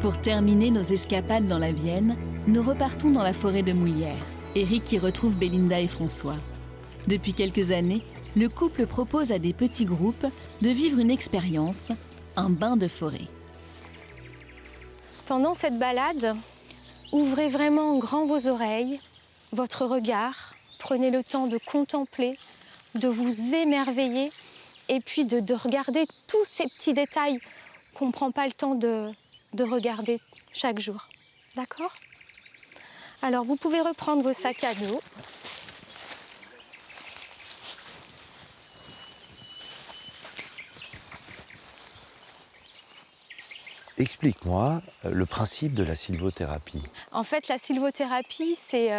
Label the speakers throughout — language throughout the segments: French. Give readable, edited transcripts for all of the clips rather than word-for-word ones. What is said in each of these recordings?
Speaker 1: Pour terminer nos escapades dans la Vienne, nous repartons dans la forêt de Moulières. Eric y retrouve Belinda et François. Depuis quelques années, le couple propose à des petits groupes de vivre une expérience, un bain de forêt.
Speaker 2: Pendant cette balade, ouvrez vraiment grand vos oreilles, votre regard, prenez le temps de contempler, de vous émerveiller et puis de regarder tous ces petits détails qu'on ne prend pas le temps de regarder chaque jour. D'accord ? Alors vous pouvez reprendre vos sacs à dos.
Speaker 3: Explique-moi le principe de la sylvothérapie.
Speaker 2: En fait, la sylvothérapie, c'est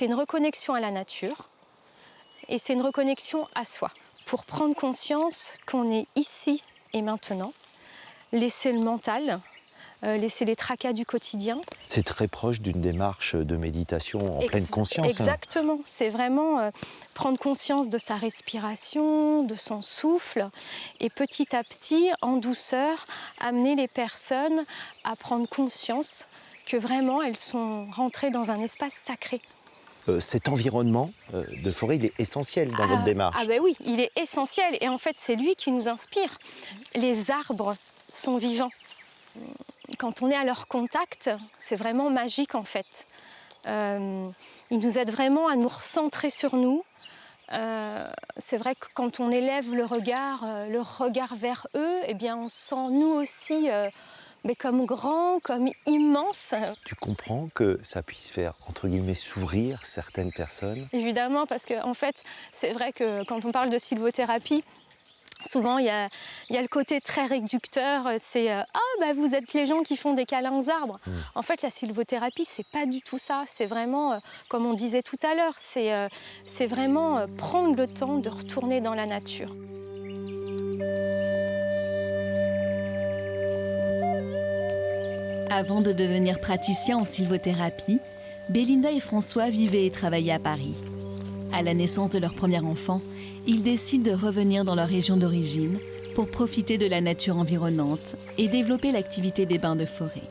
Speaker 2: une reconnexion à la nature et c'est une reconnexion à soi. Pour prendre conscience qu'on est ici et maintenant, laisser le mental, laisser les tracas du quotidien.
Speaker 3: C'est très proche d'une démarche de méditation en pleine conscience.
Speaker 2: Exactement, c'est vraiment prendre conscience de sa respiration, de son souffle et petit à petit, en douceur, amener les personnes à prendre conscience que vraiment elles sont rentrées dans un espace sacré.
Speaker 3: Cet environnement de forêt, il est essentiel dans votre démarche.
Speaker 2: Ah ben oui, il est essentiel et en fait c'est lui qui nous inspire. Les arbres sont vivants. Quand on est à leur contact, c'est vraiment magique en fait. Ils nous aident vraiment à nous recentrer sur nous. C'est vrai que quand on élève le regard vers eux, eh bien on se sent nous aussi mais comme grand, comme immense.
Speaker 3: Tu comprends que ça puisse faire, entre guillemets, sourire certaines personnes?
Speaker 2: Évidemment, parce que en fait, c'est vrai que quand on parle de sylvothérapie, souvent, il y a le côté très réducteur, c'est « Ah, bah, vous êtes les gens qui font des câlins aux arbres ». En fait, la sylvothérapie, c'est pas du tout ça. C'est vraiment, comme on disait tout à l'heure, c'est vraiment prendre le temps de retourner dans la nature.
Speaker 1: Avant de devenir praticiens en sylvothérapie, Belinda et François vivaient et travaillaient à Paris. À la naissance de leur premier enfant, ils décident de revenir dans leur région d'origine pour profiter de la nature environnante et développer l'activité des bains de forêt.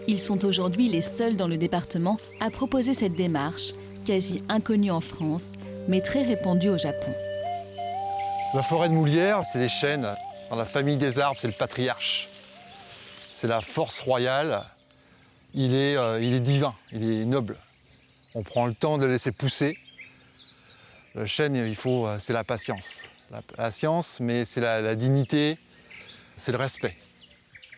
Speaker 1: Ils sont aujourd'hui les seuls dans le département à proposer cette démarche, quasi inconnue en France, mais très répandue au Japon.
Speaker 4: La forêt de Moulières, c'est les chênes. Dans la famille des arbres, c'est le patriarche. C'est la force royale. Il est divin, il est noble. On prend le temps de le laisser pousser. Le chêne, c'est la patience. La patience, mais c'est la dignité, c'est le respect.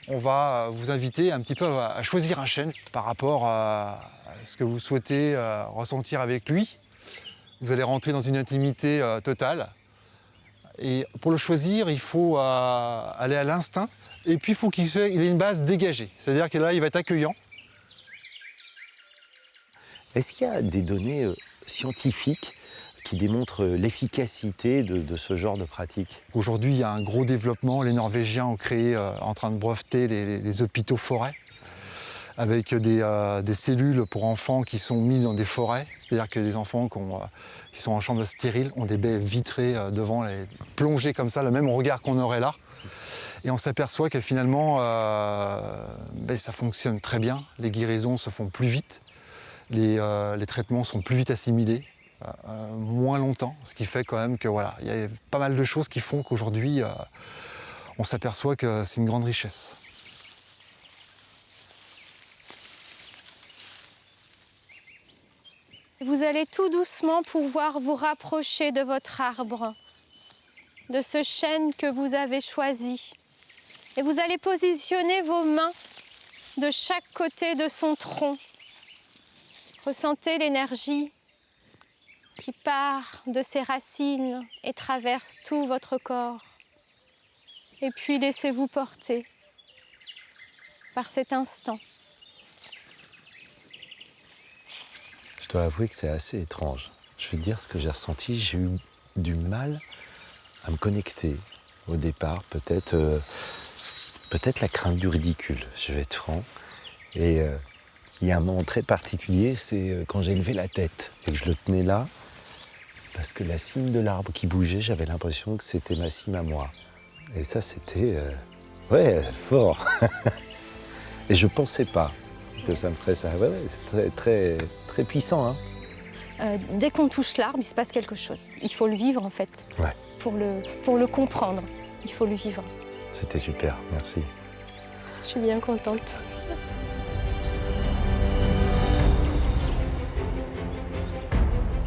Speaker 4: On va vous inviter un petit peu à choisir un chêne par rapport à ce que vous souhaitez ressentir avec lui. Vous allez rentrer dans une intimité totale. Et pour le choisir, il faut aller à l'instinct. Et puis, il faut qu'il ait une base dégagée. C'est-à-dire que là, il va être accueillant.
Speaker 3: Est-ce qu'il y a des données scientifiques qui démontrent l'efficacité de ce genre de pratique?
Speaker 4: Aujourd'hui, il y a un gros développement. Les Norvégiens ont créé, en train de breveter les hôpitaux forêts, avec des cellules pour enfants qui sont mises dans des forêts. C'est-à-dire que les enfants qui sont en chambre stérile ont des baies vitrées devant, plongées comme ça, le même regard qu'on aurait là. Et on s'aperçoit que finalement, ça fonctionne très bien. Les guérisons se font plus vite. Les traitements sont plus vite assimilés, moins longtemps. Ce qui fait quand même que voilà, il y a pas mal de choses qui font qu'aujourd'hui, on s'aperçoit que c'est une grande richesse.
Speaker 2: Vous allez tout doucement pouvoir vous rapprocher de votre arbre, de ce chêne que vous avez choisi. Et vous allez positionner vos mains de chaque côté de son tronc. Ressentez l'énergie qui part de ses racines et traverse tout votre corps. Et puis laissez-vous porter par cet instant.
Speaker 3: Je dois avouer que c'est assez étrange. Je vais te dire ce que j'ai ressenti. J'ai eu du mal à me connecter au départ. Peut-être la crainte du ridicule, je vais être franc. Et il y a un moment très particulier, c'est quand j'ai levé la tête et que je le tenais là, parce que la cime de l'arbre qui bougeait, j'avais l'impression que c'était ma cime à moi. Et ça, c'était fort. Et je pensais pas que ça me ferait ça. Ouais, c'est très, très, très puissant. Hein.
Speaker 2: Dès qu'on touche l'arbre, il se passe quelque chose. Il faut le vivre en fait.
Speaker 3: Ouais.
Speaker 2: Pour le comprendre, il faut le vivre.
Speaker 3: C'était super, merci.
Speaker 2: Je suis bien contente.